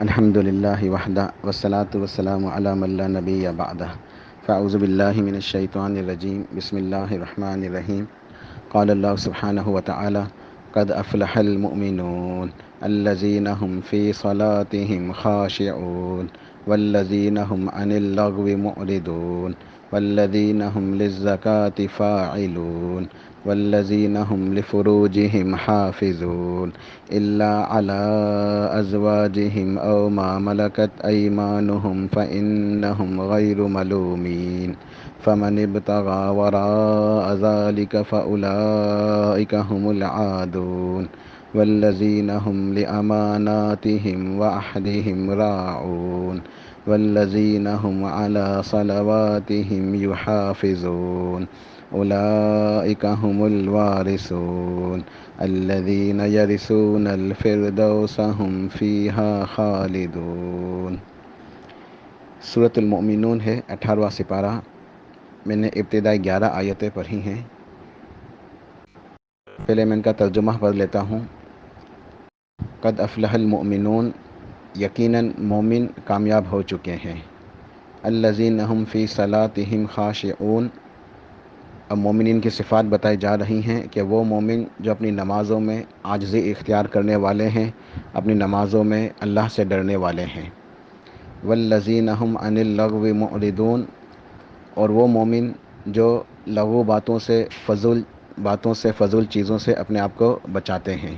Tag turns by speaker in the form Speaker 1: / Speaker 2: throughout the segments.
Speaker 1: الحمد لله وحده والصلاة والسلام على من لا نبي بعده فأعوذ بالله من الشيطان الرجيم بسم الله الرحمن الرحيم قال الله سبحانه وتعالى قد أفلح المؤمنون الذين هم في صلاتهم خاشعون والذين هم عن اللغو معرضون والذين هم للزكاة فاعلون والذين هم لفروجهم حافظون إلا على أزواجهم أو ما ملكت أيمانهم فإنهم غير ملومين فمن ابتغى وراء ذلك فأولئك هم العادون والذين هم لأماناتهم وعهدهم راعون والذين هم على صلواتهم يحافظون أولئك هم الوارثون الذين يرثون الفردوس هم فيها خالدون۔ سورۃ المؤمنون ہے 18واں سپارہ۔ میں نے ابتدائی 11 آیتیں پڑھی ہیں۔ پہلے میں ان کا ترجمہ پڑھ لیتا ہوں۔ قد افلح المؤمنون، یقیناً مومن کامیاب ہو چکے ہیں۔ الذین هم فی صلاتهم خاشعون، اب مومنین کی صفات بتائی جا رہی ہیں کہ وہ مومن جو اپنی نمازوں میں عاجزی اختیار کرنے والے ہیں، اپنی نمازوں میں اللہ سے ڈرنے والے ہیں۔ والذین هم عن اللغو معرضون، اور وہ مومن جو لغو باتوں سے فضول چیزوں سے اپنے آپ کو بچاتے ہیں۔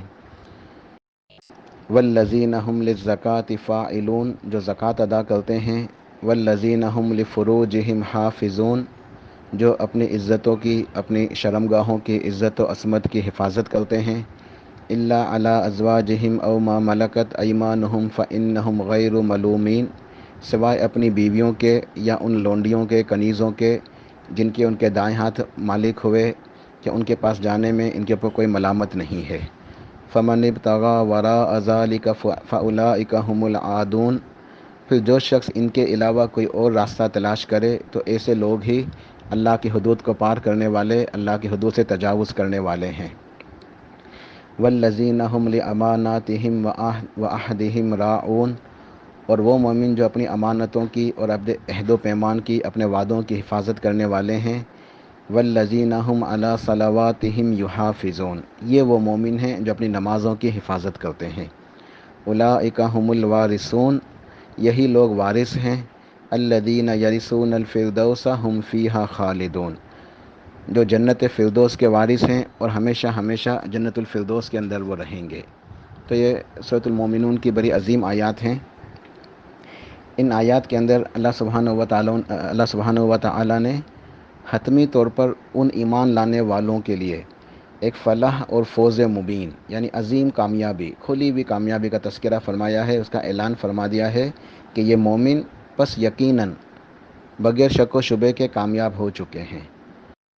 Speaker 1: والذین هم للزکاة فاعلون، جو زکوٰۃ ادا کرتے ہیں۔ والذین هم لفروجهم حافظون، جو اپنی عزتوں کی، اپنی شرمگاہوں کی عزت و عصمت کی حفاظت کرتے ہیں۔ الا علی ازواجہم او ما ملکت ایمانہم فانہم غیر ملومین، سوائے اپنی بیویوں کے یا ان لونڈیوں کے، کنیزوں کے جن کے ان کے دائیں ہاتھ مالک ہوئے، کہ ان کے پاس جانے میں ان کے اوپر کوئی ملامت نہیں ہے۔ فمن ابتغى وراء ذلك فاولئک هم العادون، پھر جو شخص ان کے علاوہ کوئی اور راستہ تلاش کرے تو ایسے لوگ ہی اللہ کی حدود کو پار کرنے والے، اللہ کی حدود سے تجاوز کرنے والے ہیں۔ والذین هم لاماناتهم وعہدهم راعون، اور وہ مومن جو اپنی امانتوں کی اور اپنے عہد و پیمان کی، اپنے وعدوں کی حفاظت کرنے والے ہیں۔ والذین هم علی صلواتهم یحافظون، یہ وہ مومن ہیں جو اپنی نمازوں کی حفاظت کرتے ہیں۔ اولئک هم الوارثون، یہی لوگ وارث ہیں۔ الذین یرثون الفردوس هم فیہا خالدون، جو جنت فردوس کے وارث ہیں اور ہمیشہ ہمیشہ جنت الفردوس کے اندر وہ رہیں گے۔ تو یہ سورۃ المؤمنون کی بڑی عظیم آیات ہیں۔ ان آیات کے اندر اللہ سبحانہ و تعالی نے حتمی طور پر ان ایمان لانے والوں کے لیے ایک فلاح اور فوز مبین، یعنی عظیم کامیابی، کھلی ہوئی کامیابی کا تذکرہ فرمایا ہے، اس کا اعلان فرما دیا ہے کہ یہ مومن پس یقیناً بغیر شک و شبے کے کامیاب ہو چکے ہیں۔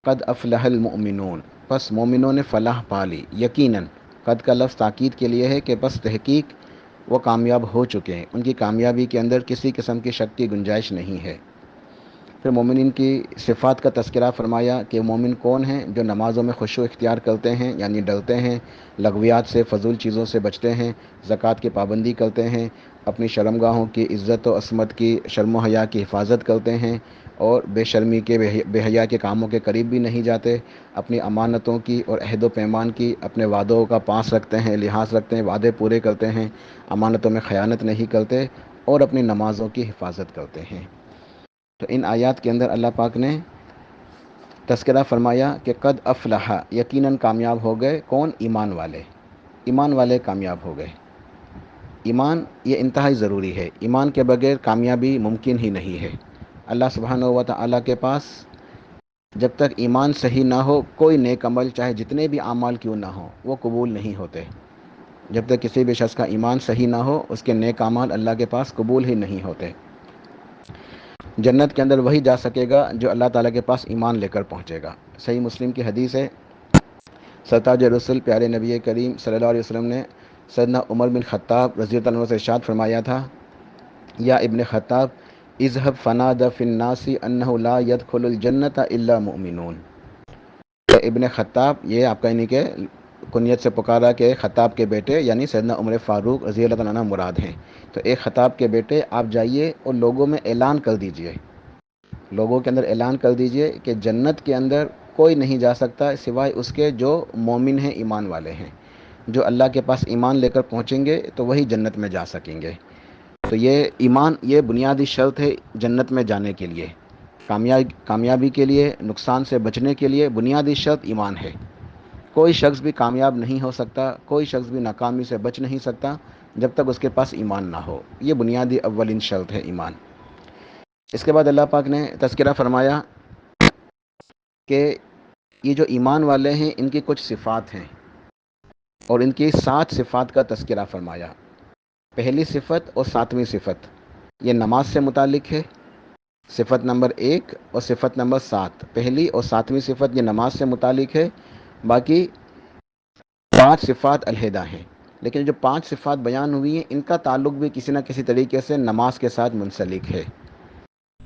Speaker 1: قد افلح المؤمنون، پس مومنوں نے فلاح پا لی۔ یقیناً، قد کا لفظ تاکید کے لیے ہے کہ پس تحقیق وہ کامیاب ہو چکے ہیں، ان کی کامیابی کے اندر کسی قسم کی شک کی گنجائش نہیں ہے۔ پھر مومنین کی صفات کا تذکرہ فرمایا کہ مومن کون ہیں؟ جو نمازوں میں خشوع اختیار کرتے ہیں، یعنی ڈرتے ہیں، لغویات سے، فضول چیزوں سے بچتے ہیں، زکوٰۃ کی پابندی کرتے ہیں، اپنی شرمگاہوں کی عزت و عصمت کی، شرم و حیا کی حفاظت کرتے ہیں، اور بے شرمی کے، بے حیا کے کاموں کے قریب بھی نہیں جاتے، اپنی امانتوں کی اور عہد و پیمان کی، اپنے وعدوں کا پاس رکھتے ہیں، لحاظ رکھتے ہیں، وعدے پورے کرتے ہیں، امانتوں میں خیانت نہیں کرتے، اور اپنی نمازوں کی حفاظت کرتے ہیں۔ تو ان آیات کے اندر اللہ پاک نے تذکرہ فرمایا کہ قد افلح، یقیناً کامیاب ہو گئے۔ کون؟ ایمان والے۔ ایمان والے کامیاب ہو گئے۔ ایمان یہ انتہائی ضروری ہے، ایمان کے بغیر کامیابی ممکن ہی نہیں ہے۔ اللہ سبحانہ و تعالیٰ کے پاس جب تک ایمان صحیح نہ ہو، کوئی نیک عمل چاہے جتنے بھی اعمال کیوں نہ ہوں وہ قبول نہیں ہوتے۔ جب تک کسی بھی شخص کا ایمان صحیح نہ ہو، اس کے نیک اعمال اللہ کے پاس قبول ہی نہیں ہوتے۔ جنت کے اندر وہی جا سکے گا جو اللہ تعالیٰ کے پاس ایمان لے کر پہنچے گا۔ صحیح مسلم کی حدیث ہے، سرتاج رسول پیارے نبی کریم صلی اللہ علیہ وسلم نے سیدنا عمر بن خطاب رضی اللہ عنہ سے ارشاد فرمایا تھا، یا ابن خطاب اذهب فنادى في الناس انه لا يدخل الجنة الا مؤمنون۔ ابن خطاب، یہ آپ کا یعنی کہ کنیت سے پکارا کہ خطاب کے بیٹے یعنی سیدنا عمر فاروق رضی اللہ تعالیٰ عنہ مراد ہیں. تو ایک خطاب کے بیٹے آپ جائیے اور لوگوں میں اعلان کر دیجئے، لوگوں کے اندر اعلان کر دیجئے کہ جنت کے اندر کوئی نہیں جا سکتا سوائے اس کے جو مومن ہیں، ایمان والے ہیں. جو اللہ کے پاس ایمان لے کر پہنچیں گے تو وہی جنت میں جا سکیں گے. تو یہ ایمان یہ بنیادی شرط ہے جنت میں جانے کے لیے. کامیابی کے لیے، نقصان سے بچنے کے لیے بنیادی شرط ایمان ہے. کوئی شخص بھی کامیاب نہیں ہو سکتا، کوئی شخص بھی ناکامی سے بچ نہیں سکتا جب تک اس کے پاس ایمان نہ ہو. یہ بنیادی اولین شرط ہے ایمان. اس کے بعد اللہ پاک نے تذکرہ فرمایا کہ یہ جو ایمان والے ہیں ان کی کچھ صفات ہیں اور ان کی 7 صفات کا تذکرہ فرمایا. پہلی صفت اور 7ویں صفت یہ نماز سے متعلق ہے. صفت نمبر 1 اور صفت نمبر 7، پہلی اور 7ویں صفت یہ نماز سے متعلق ہے. باقی 5 صفات علیحدہ ہیں، لیکن جو 5 صفات بیان ہوئی ہیں ان کا تعلق بھی کسی نہ کسی طریقے سے نماز کے ساتھ منسلک ہے.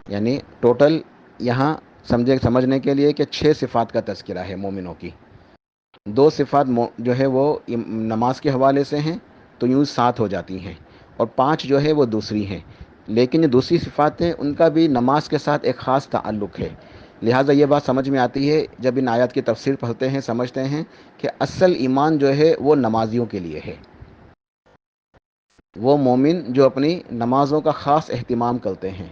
Speaker 1: یعنی ٹوٹل یہاں سمجھنے کے لیے کہ 6 صفات کا تذکرہ ہے مومنوں کی. 2 صفات جو ہے وہ نماز کے حوالے سے ہیں تو یوں 7 ہو جاتی ہیں، اور 5 جو ہے وہ دوسری ہیں. لیکن یہ دوسری صفاتیں ان کا بھی نماز کے ساتھ ایک خاص تعلق ہے. لہٰذا یہ بات سمجھ میں آتی ہے جب ان آیات کی تفسیر پڑھتے ہیں، سمجھتے ہیں کہ اصل ایمان جو ہے وہ نمازیوں کے لیے ہے. وہ مومن جو اپنی نمازوں کا خاص اہتمام کرتے ہیں،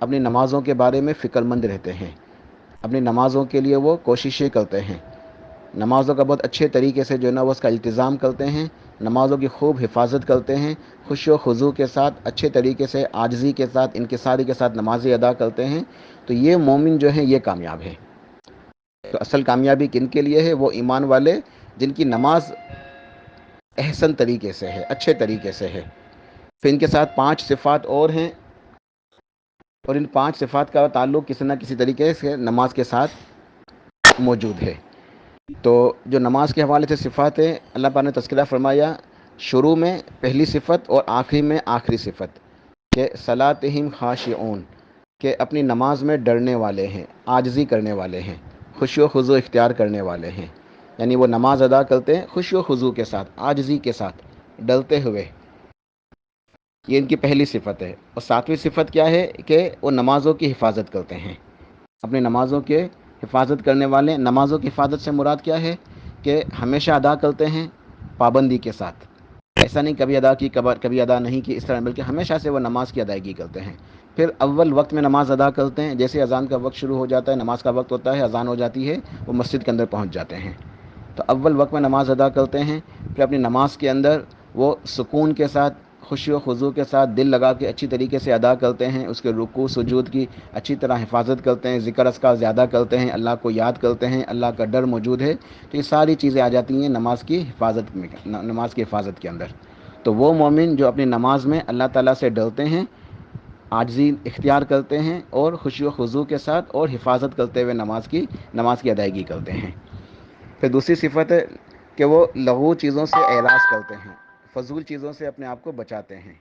Speaker 1: اپنی نمازوں کے بارے میں فکر مند رہتے ہیں، اپنی نمازوں کے لیے وہ کوششیں کرتے ہیں، نمازوں کا بہت اچھے طریقے سے جو ہے نا وہ اس کا التزام کرتے ہیں، نمازوں کی خوب حفاظت کرتے ہیں، خشوع و خضوع کے ساتھ اچھے طریقے سے عاجزی کے ساتھ انکساری کے ساتھ نمازیں ادا کرتے ہیں. تو یہ مومن جو ہیں یہ کامیاب ہے. تو اصل کامیابی کن کے لیے ہے؟ وہ ایمان والے جن کی نماز احسن طریقے سے ہے، اچھے طریقے سے ہے. پھر ان کے ساتھ 5 صفات اور ہیں، اور ان 5 صفات کا تعلق کسی نہ کسی طریقے سے نماز کے ساتھ موجود ہے. تو جو نماز کے حوالے سے صفات ہے اللہ پاک نے تذکرہ فرمایا شروع میں پہلی صفت اور آخری میں آخری صفت کہ صلاتہم خاشعون، کہ اپنی نماز میں ڈرنے والے ہیں، عاجزی کرنے والے ہیں، خشوع و خضوع اختیار کرنے والے ہیں. یعنی وہ نماز ادا کرتے ہیں خشوع و خضوع کے ساتھ، عاجزی کے ساتھ، ڈرتے ہوئے. یہ ان کی پہلی صفت ہے. اور 7ویں صفت کیا ہے کہ وہ نمازوں کی حفاظت کرتے ہیں. اپنی نمازوں کے حفاظت کرنے والے. نمازوں کی حفاظت سے مراد کیا ہے کہ ہمیشہ ادا کرتے ہیں پابندی کے ساتھ. ایسا نہیں کبھی ادا کی کبھی ادا نہیں کی، اس طرح، بلکہ ہمیشہ سے وہ نماز کی ادائیگی کرتے ہیں. پھر اول وقت میں نماز ادا کرتے ہیں. جیسے اذان کا وقت شروع ہو جاتا ہے، نماز کا وقت ہوتا ہے، اذان ہو جاتی ہے، وہ مسجد کے اندر پہنچ جاتے ہیں. تو اول وقت میں نماز ادا کرتے ہیں. پھر اپنی نماز کے اندر وہ سکون کے ساتھ، خشوع و خضوع کے ساتھ دل لگا کے اچھی طریقے سے ادا کرتے ہیں. اس کے رکوع سجود کی اچھی طرح حفاظت کرتے ہیں، ذکر اذکار زیادہ کرتے ہیں، اللہ کو یاد کرتے ہیں، اللہ کا ڈر موجود ہے. تو یہ ساری چیزیں آ جاتی ہیں نماز کی حفاظت میں، نماز کی حفاظت کے اندر. تو وہ مومن جو اپنی نماز میں اللہ تعالیٰ سے ڈرتے ہیں، عاجزی اختیار کرتے ہیں اور خشوع و خضوع کے ساتھ اور حفاظت کرتے ہوئے نماز کی ادائیگی کرتے ہیں. پھر دوسری صفت ہے کہ وہ لغو چیزوں سے اعراض کرتے ہیں، فضول چیزوں سے اپنے آپ کو بچاتے ہیں.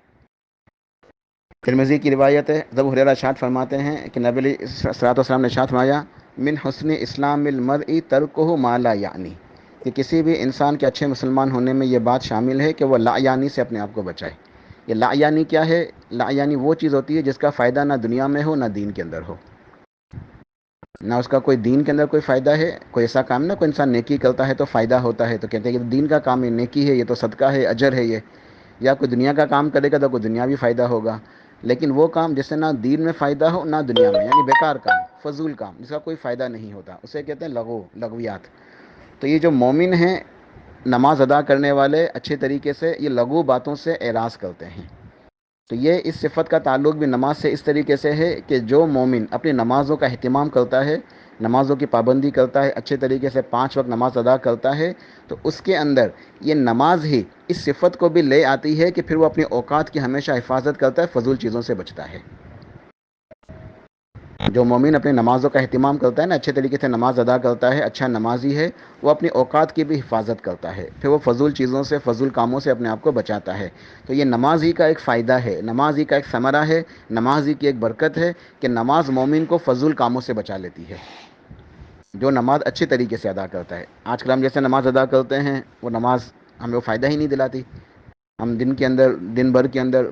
Speaker 1: ترمذی کی روایت ہے، ابو ہریرہ ارشاد فرماتے ہیں کہ نبی علیہ الصلوۃ والسلام نے ارشاد فرمایا من حسن اسلام المرء ترکہ ما لا یعنی، کہ کسی بھی انسان کے اچھے مسلمان ہونے میں یہ بات شامل ہے کہ وہ لا یعنی سے اپنے آپ کو بچائے. یہ لا یعنی کیا ہے؟ لا یعنی وہ چیز ہوتی ہے جس کا فائدہ نہ دنیا میں ہو نہ دین کے اندر ہو. نہ اس کا کوئی دین کے اندر کوئی فائدہ ہے. کوئی ایسا کام نہ، کوئی انسان نیکی کرتا ہے تو فائدہ ہوتا ہے تو کہتے ہیں کہ دین کا کام ہے، نیکی ہے، یہ تو صدقہ ہے، اجر ہے یہ. یا کوئی دنیا کا کام کرے گا تو کوئی دنیاوی فائدہ ہوگا. لیکن وہ کام جس سے نہ دین میں فائدہ ہو نہ دنیا میں، یعنی بیکار کام، فضول کام، جس کا کوئی فائدہ نہیں ہوتا، اسے کہتے ہیں لغویات. تو یہ جو مومن ہیں نماز ادا کرنے والے اچھے طریقے سے یہ لغو باتوں سے اعراض کرتے ہیں. تو یہ اس صفت کا تعلق بھی نماز سے اس طریقے سے ہے کہ جو مومن اپنی نمازوں کا اہتمام کرتا ہے، نمازوں کی پابندی کرتا ہے، اچھے طریقے سے 5 وقت نماز ادا کرتا ہے، تو اس کے اندر یہ نماز ہی اس صفت کو بھی لے آتی ہے کہ پھر وہ اپنی اوقات کی ہمیشہ حفاظت کرتا ہے، فضول چیزوں سے بچتا ہے. جو مومن اپنی نمازوں کا اہتمام کرتا ہے نا، اچھے طریقے سے نماز ادا کرتا ہے، اچھا نمازی ہے، وہ اپنی اوقات کی بھی حفاظت کرتا ہے، پھر وہ فضول چیزوں سے، فضول کاموں سے اپنے آپ کو بچاتا ہے. تو یہ نماز ہی کا ایک فائدہ ہے، نماز ہی کا ایک ثمرہ ہے، نماز ہی کی ایک برکت ہے کہ نماز مومن کو فضول کاموں سے بچا لیتی ہے. جو نماز اچھے طریقے سے ادا کرتا ہے. آج کل ہم جیسے نماز ادا کرتے ہیں وہ نماز ہمیں وہ فائدہ ہی نہیں دلاتی. ہم دن بھر کے اندر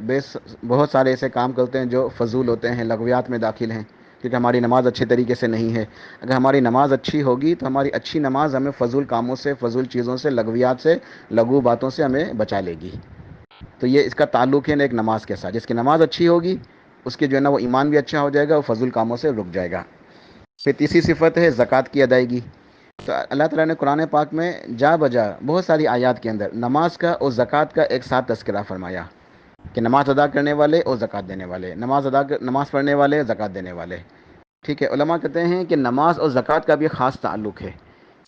Speaker 1: بہت سارے ایسے کام کرتے ہیں جو فضول ہوتے ہیں، لغویات میں داخل ہیں، کیونکہ ہماری نماز اچھے طریقے سے نہیں ہے. اگر ہماری نماز اچھی ہوگی تو ہماری اچھی نماز ہمیں فضول کاموں سے، فضول چیزوں سے، لغویات سے، لغو باتوں سے ہمیں بچا لے گی. تو یہ اس کا تعلق ہے نا ایک نماز کے ساتھ. جس کی نماز اچھی ہوگی اس کے جو ہے نا وہ ایمان بھی اچھا ہو جائے گا، وہ فضول کاموں سے رک جائے گا. پھر تیسری صفت ہے زکوٰۃ کی ادائیگی. تو اللہ تعالیٰ نے قرآن پاک میں جا بجا بہت ساری آیات کے اندر نماز کا اور زکوٰۃ کا ایک ساتھ تذکرہ فرمایا کہ نماز ادا کرنے والے اور زکوٰۃ دینے والے، نماز پڑھنے والے، زکوٰۃ دینے والے. ٹھیک ہے. علماء کہتے ہیں کہ نماز اور زکوٰۃ کا بھی خاص تعلق ہے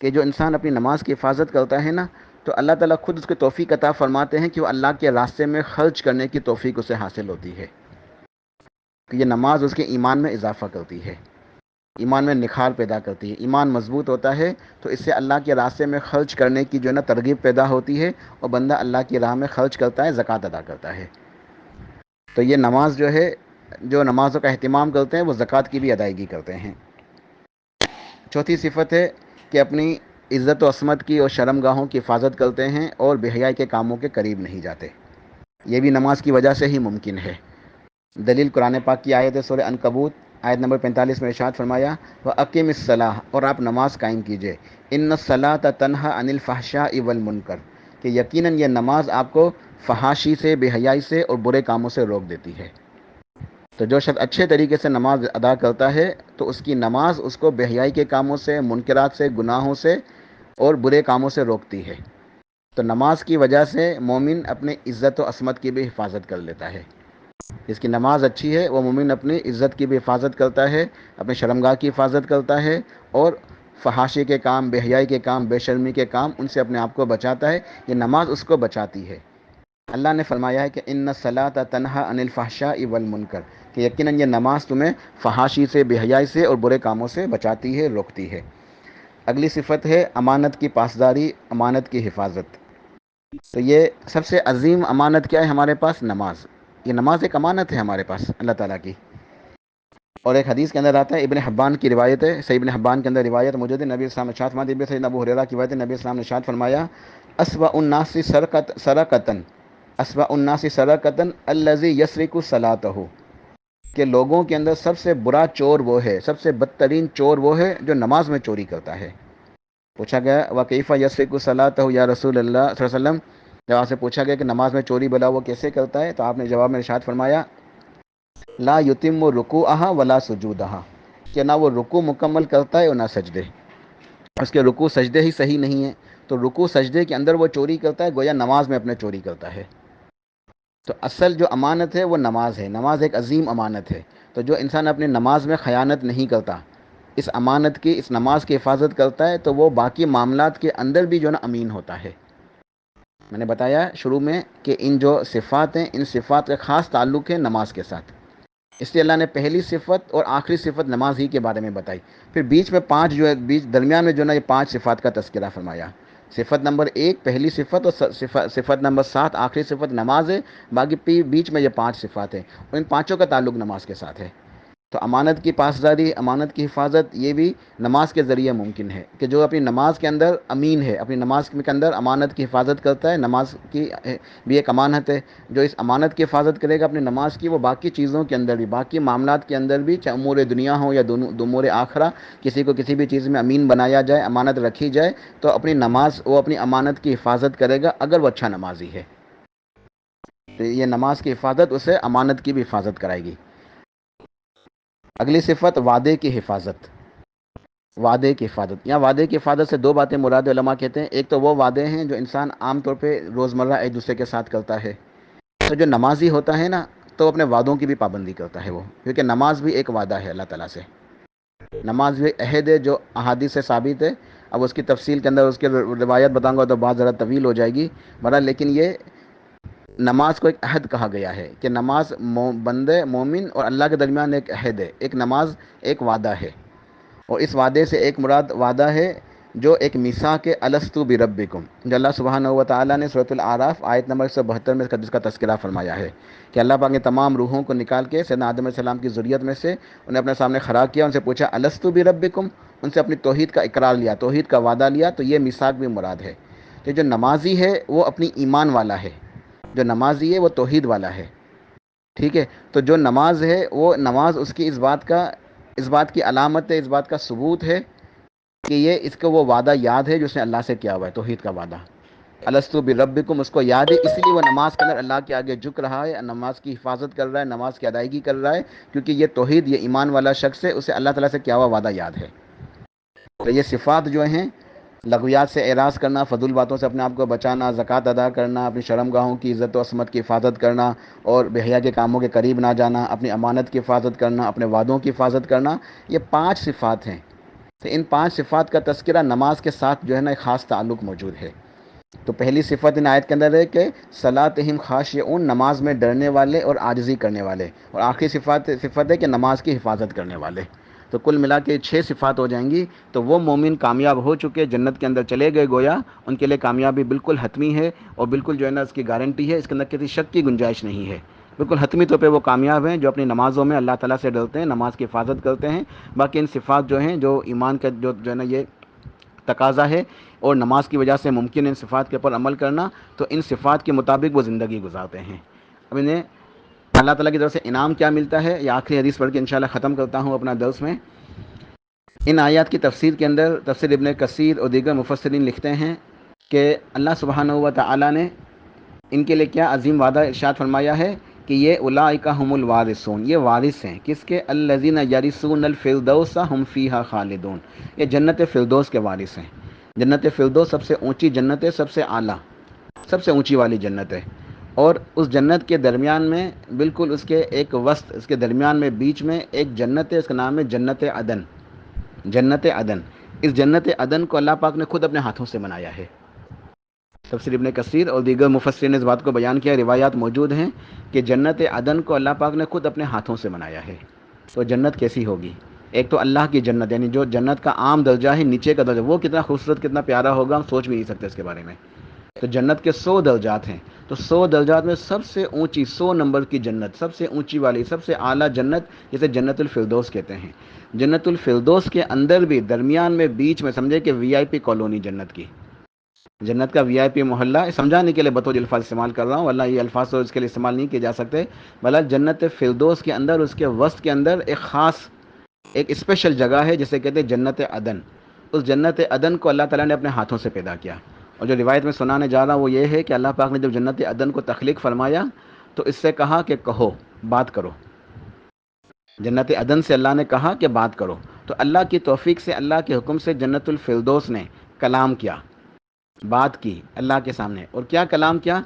Speaker 1: کہ جو انسان اپنی نماز کی حفاظت کرتا ہے نا، تو اللہ تعالیٰ خود اس کو توفیق عطا فرماتے ہیں کہ وہ اللہ کے راستے میں خرچ کرنے کی توفیق اسے حاصل ہوتی ہے. کہ یہ نماز اس کے ایمان میں اضافہ کرتی ہے، ایمان میں نکھار پیدا کرتی ہے. ایمان مضبوط ہوتا ہے تو اس سے اللہ کے راستے میں خرچ کرنے کی جو ہے نا ترغیب پیدا ہوتی ہے، اور بندہ اللہ کی راہ میں خرچ کرتا ہے، زکوٰۃ ادا کرتا ہے. تو یہ نماز جو ہے، جو نمازوں کا اہتمام کرتے ہیں وہ زکوٰۃ کی بھی ادائیگی کرتے ہیں. چوتھی صفت ہے کہ اپنی عزت و عصمت کی اور شرم گاہوں کی حفاظت کرتے ہیں اور بے حیائی کے کاموں کے قریب نہیں جاتے. یہ بھی نماز کی وجہ سے ہی ممکن ہے. دلیل قرآن پاک کی آیت ہے سورہ عنکبوت آیت نمبر 45 میں ارشاد فرمایا وَأَقِمِ الصَّلَاةَ، اور آپ نماز قائم کیجئے. إِنَّ الصَّلَاةَ تَنْهَىٰ عَنِ الْفَحْشَاءِ وَالْمُنکَرِ، کہ یقیناً یہ نماز آپ کو فحاشی سے، بے حیائی سے اور برے کاموں سے روک دیتی ہے. تو جو شخص اچھے طریقے سے نماز ادا کرتا ہے تو اس کی نماز اس کو بے حیائی کے کاموں سے، منکرات سے، گناہوں سے اور برے کاموں سے روکتی ہے. تو نماز کی وجہ سے مومن اپنے عزت و عصمت کی بھی حفاظت کر لیتا ہے. جس کی نماز اچھی ہے وہ مومن اپنی عزت کی بھی حفاظت کرتا ہے، اپنے شرمگاہ کی حفاظت کرتا ہے، اور فحاشی کے کام، بے حیائی کے کام، بے شرمی کے کام، ان سے اپنے آپ کو بچاتا ہے. یہ نماز اس کو بچاتی ہے. اللہ نے فرمایا ہے کہ ان الصلاۃ تنہا عن الفحشاء والمنکر، کہ یقیناً یہ نماز تمہیں فحاشی سے، بے حیائی سے اور برے کاموں سے بچاتی ہے، روکتی ہے. اگلی صفت ہے امانت کی پاسداری، امانت کی حفاظت. تو یہ سب سے عظیم امانت کیا ہے ہمارے پاس؟ نماز. یہ نماز ایک امانت ہے ہمارے پاس اللہ تعالیٰ کی. اور ایک حدیث کے اندر آتا ہے، ابن حبان کی روایت ہے، صحیح ابن حبان کے اندر روایت موجود ہے، نبی اسلام نے ارشاد فرمایا، سیدنا ابو ہریرہ کی روایت ہے، نبی اسلام نے ارشاد فرمایا اسوأ الناس سرقۃ اسوأ الناس سرقۃ الذی یسرق صلاتہ، کہ لوگوں کے اندر سب سے برا چور وہ ہے، سب سے بدترین چور وہ ہے جو نماز میں چوری کرتا ہے. پوچھا گیا وکیف یسرق صلاتہ یا رسول اللہ صلی اللہ علیہ وسلم، جب آپ سے پوچھا گیا کہ نماز میں چوری بلا وہ کیسے کرتا ہے، تو آپ نے جواب میں ارشاد فرمایا لا یتم رکوعہا ولا سجودہا، کہ نہ وہ رکوع مکمل کرتا ہے اور نہ سجدے. اس کے رکوع سجدے ہی صحیح نہیں ہیں، تو رکوع سجدے کے اندر وہ چوری کرتا ہے، گویا نماز میں اپنے چوری کرتا ہے. تو اصل جو امانت ہے وہ نماز ہے. نماز ایک عظیم امانت ہے. تو جو انسان اپنی نماز میں خیانت نہیں کرتا، اس امانت کی، اس نماز کی حفاظت کرتا ہے، تو وہ باقی معاملات کے اندر بھی جو ہے نا امین ہوتا ہے. میں نے بتایا شروع میں کہ ان جو صفات ہیں، ان صفات کا خاص تعلق ہے نماز کے ساتھ. اس لیے اللہ نے پہلی صفت اور آخری صفت نماز ہی کے بارے میں بتائی. پھر بیچ میں پانچ جو ہے، درمیان میں جو ہے نا یہ پانچ صفات کا تذکرہ فرمایا. صفت نمبر 1 پہلی صفت، اور صفت نمبر 7 آخری صفت نماز ہے. باقی بیچ میں یہ پانچ صفات ہیں، اور ان پانچوں کا تعلق نماز کے ساتھ ہے. تو امانت کی پاسداری، امانت کی حفاظت، یہ بھی نماز کے ذریعے ممکن ہے کہ جو اپنی نماز کے اندر امین ہے، اپنی نماز کے اندر امانت کی حفاظت کرتا ہے. نماز کی بھی ایک امانت ہے. جو اس امانت کی حفاظت کرے گا اپنی نماز کی، وہ باقی چیزوں کے اندر بھی، باقی معاملات کے اندر بھی، چاہے امور دنیا ہو یا امور آخرہ، کسی کو کسی بھی چیز میں امین بنایا جائے، امانت رکھی جائے، تو اپنی نماز، وہ اپنی امانت کی حفاظت کرے گا اگر وہ اچھا نمازی ہے. تو یہ نماز کی حفاظت اسے امانت کی بھی حفاظت کرائے گی. اگلی صفت وعدے کی حفاظت. وعدے کی حفاظت، یا وعدے کی حفاظت سے دو باتیں مراد علماء کہتے ہیں. ایک تو وہ وعدے ہیں جو انسان عام طور پہ روزمرہ ایک دوسرے کے ساتھ کرتا ہے. تو جو نمازی ہوتا ہے نا، تو اپنے وعدوں کی بھی پابندی کرتا ہے وہ، کیونکہ نماز بھی ایک وعدہ ہے اللہ تعالیٰ سے. نماز بھی عہد ہے جو احادیث سے ثابت ہے. اب اس کی تفصیل کے اندر اس کی روایت بتاؤں گا تو بات ذرا طویل ہو جائے گی. بہرحال لیکن یہ نماز کو ایک عہد کہا گیا ہے کہ نماز بندے مومن اور اللہ کے درمیان ایک عہد ہے. ایک نماز ایک وعدہ ہے، اور اس وعدے سے ایک مراد وعدہ ہے جو ایک میثاق الستو بربکم، جو اللہ سبحانہ و تعالیٰ نے سورۃ الاعراف آیت نمبر 172 میں جس کا تذکرہ فرمایا ہے کہ اللہ پاک نے تمام روحوں کو نکال کے سیدنا آدم علیہ السلام کی ذریت میں سے انہیں اپنے سامنے کھڑا کیا، ان سے پوچھا الستو بربکم، ان سے اپنی توحید کا اقرار لیا، توحید کا وعدہ لیا، تو یہ میثاق بھی مراد ہے۔ تو جو نمازی ہے وہ اپنی ایمان والا ہے، جو نمازی ہے وہ توحید والا ہے، ٹھیک ہے۔ تو جو نماز ہے وہ نماز اس کی اس بات کی علامت ہے، اس بات کا ثبوت ہے کہ یہ اس کو وہ وعدہ یاد ہے جو اس نے اللہ سے کیا ہوا ہے، توحید کا وعدہ، الستو بربکم، اس کو یاد ہے، اس لیے وہ نماز کے اندر اللہ کے آگے جھک رہا ہے، نماز کی حفاظت کر رہا ہے، نماز کی ادائیگی کر رہا ہے، کیونکہ یہ توحید، یہ ایمان والا شخص ہے، اسے اللہ تعالیٰ سے کیا ہوا وعدہ یاد ہے۔ تو یہ صفات جو ہیں، لغویات سے اعراض کرنا، فضول باتوں سے اپنے آپ کو بچانا، زکوٰۃ ادا کرنا، اپنی شرم گاہوں کی عزت و عصمت کی حفاظت کرنا اور بے حیا کے کاموں کے قریب نہ جانا، اپنی امانت کی حفاظت کرنا، اپنے وعدوں کی حفاظت کرنا، یہ 5 صفات ہیں۔ تو ان 5 صفات کا تذکرہ نماز کے ساتھ جو ہے نا ایک خاص تعلق موجود ہے۔ تو پہلی صفت ان آیت کے اندر ہے کہ صلاتہم خاشعون، نماز میں ڈرنے والے اور عاجزی کرنے والے، اور آخری صفت ہے کہ نماز کی حفاظت کرنے والے۔ تو کل ملا کے 6 صفات ہو جائیں گی، تو وہ مومن کامیاب ہو چکے، جنت کے اندر چلے گئے، گویا ان کے لیے کامیابی بالکل حتمی ہے، اور بالکل جو ہے نا اس کی گارنٹی ہے، اس کے اندر کسی شک کی گنجائش نہیں ہے، بالکل حتمی طور پہ وہ کامیاب ہیں جو اپنی نمازوں میں اللہ تعالیٰ سے ڈرتے ہیں، نماز کی حفاظت کرتے ہیں۔ باقی ان صفات جو ہیں، جو ایمان کا جو ہے نا یہ تقاضا ہے اور نماز کی وجہ سے ممکن ہے ان صفات کے اوپر عمل کرنا، تو ان صفات کے مطابق وہ زندگی گزارتے ہیں۔ اب انہیں اللہ تعالیٰ کی طرف سے انعام کیا ملتا ہے، یہ آخری حدیث پڑھ کے انشاءاللہ ختم کرتا ہوں اپنا درس میں۔ ان آیات کی تفسیر کے اندر تفسیر ابن کثیر اور دیگر مفسرین لکھتے ہیں کہ اللہ سبحانہ و تعالیٰ نے ان کے لیے کیا عظیم وعدہ ارشاد فرمایا ہے کہ یہ اولئک هم الوارثون، یہ وارث ہیں کس کے، الذین یرثون الفردوس هم فیہا خالدون، یہ جنت فردوس کے وارث ہیں۔ جنت فردوس سب سے اونچی جنت ہے، سب سے اعلیٰ، سب سے اونچی والی جنت ہے، اور اس جنت کے درمیان میں بالکل اس کے ایک وسط، اس کے درمیان میں بیچ میں ایک جنت ہے، اس کا نام ہے جنت عدن۔ جنت عدن، اس جنت عدن کو اللہ پاک نے خود اپنے ہاتھوں سے بنایا ہے۔ تفسیر ابن کثیر اور دیگر مفسرین نے اس بات کو بیان کیا، روایات موجود ہیں کہ جنت عدن کو اللہ پاک نے خود اپنے ہاتھوں سے بنایا ہے۔ تو جنت کیسی ہوگی؟ ایک تو اللہ کی جنت، یعنی جو جنت کا عام درجہ ہے، نیچے کا درجہ، وہ کتنا خوبصورت، کتنا پیارا ہوگا، ہم سوچ بھی نہیں سکتے اس کے بارے میں۔ تو جنت کے 100 درجات ہیں، تو 100 درجات میں سب سے اونچی 100 نمبر کی جنت، سب سے اونچی والی، سب سے اعلیٰ جنت جسے جنت الفردوس کہتے ہیں۔ جنت الفردوس کے اندر بھی درمیان میں بیچ میں سمجھے کہ وی آئی پی کالونی جنت کی، جنت کا وی آئی پی محلہ، سمجھانے کے لیے بطور الفاظ استعمال کر رہا ہوں، واللہ یہ الفاظ تو اس کے لیے استعمال نہیں کیے جا سکتے، بلکہ جنت فردوس کے اندر، اس کے وسط کے اندر ایک خاص، ایک اسپیشل جگہ ہے جسے کہتے ہیں جنت عدن۔ اس جنت عدن کو اللہ تعالیٰ نے اپنے ہاتھوں سے پیدا کیا، اور جو روایت میں سنانے جا رہا ہوں وہ یہ ہے کہ اللہ پاک نے جب جنت عدن کو تخلیق فرمایا تو اس سے کہا کہ کہو، بات کرو۔ جنت عدن سے اللہ نے کہا کہ بات کرو، تو اللہ کی توفیق سے، اللہ کے حکم سے جنت الفردوس نے کلام کیا، بات کی اللہ کے سامنے۔ اور کیا کلام کیا؟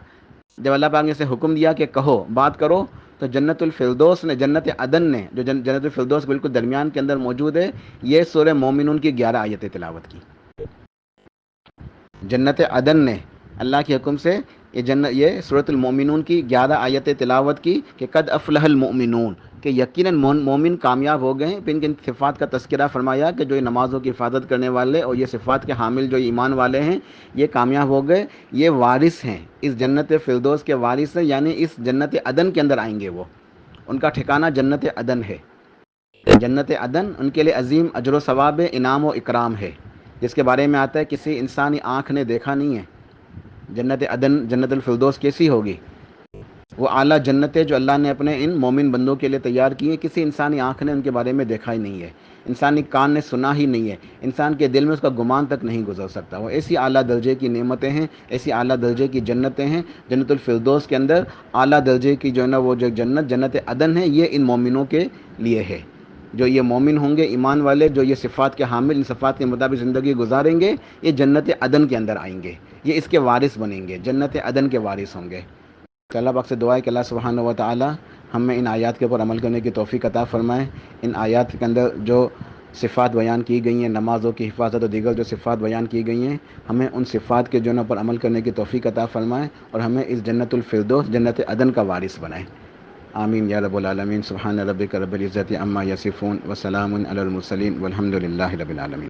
Speaker 1: جب اللہ پاک نے اسے حکم دیا کہ کہو، بات کرو، تو جنت الفردوس نے، جنت عدن نے، جو جنت الفردوس بالکل درمیان کے اندر موجود ہے، یہ سورہ مومنون کی 11 آیتیں تلاوت کی۔ جنت عدن نے اللہ کے حکم سے یہ سورۃ المومنون کی 11 آیتیں تلاوت کی کہ قد افلح المؤمنون، کہ یقیناً مومن کامیاب ہو گئے ہیں۔ پھر ان صفات کا تذکرہ فرمایا کہ جو یہ نمازوں کی حفاظت کرنے والے اور یہ صفات کے حامل جو ایمان والے ہیں، یہ کامیاب ہو گئے، یہ وارث ہیں، اس جنت فردوس کے وارث ہیں، یعنی اس جنت عدن کے اندر آئیں گے، وہ ان کا ٹھکانہ جنت عدن ہے۔ جنت عدن ان کے لیے عظیم اجر و ثواب، انعام و اکرام ہے، جس کے بارے میں آتا ہے کسی انسانی آنکھ نے دیکھا نہیں ہے۔ جنت عدن، جنت الفردوس کیسی ہوگی؟ وہ اعلیٰ جنت ہے جو اللہ نے اپنے ان مومن بندوں کے لیے تیار کی ہے، کسی انسانی آنکھ نے ان کے بارے میں دیکھا ہی نہیں ہے، انسانی کان نے سنا ہی نہیں ہے، انسان کے دل میں اس کا گمان تک نہیں گزر سکتا۔ وہ ایسی اعلیٰ درجے کی نعمتیں ہیں، ایسی اعلیٰ درجے کی جنتیں ہیں۔ جنت الفردوس کے اندر اعلیٰ درجے کی جو ہے نا وہ جو جنت عدن ہے، یہ ان مومنوں کے لیے ہے۔ جو یہ مومن ہوں گے، ایمان والے، جو یہ صفات کے حامل، ان صفات کے مطابق زندگی گزاریں گے، یہ جنت عدن کے اندر آئیں گے، یہ اس کے وارث بنیں گے، جنت عدن کے وارث ہوں گے۔ تو اللہ پاک سے دعا ہے کہ اللہ سبحانہ و تعالی ہمیں ان آیات کے اوپر عمل کرنے کی توفیق عطا فرمائے۔ ان آیات کے اندر جو صفات بیان کی گئی ہیں، نمازوں کی حفاظت اور دیگر جو صفات بیان کی گئی ہیں، ہمیں ان صفات کے جو ہے پر عمل کرنے کی توفیق عطا فرمائے، اور ہمیں اس جنت الفردوس، جنت عدن کا وارث بنائے۔ آمین یا رب العالمین۔ سبحان ربک رب العزت عما یصفون وسلام علی المرسلین والحمد للہ رب العالمین۔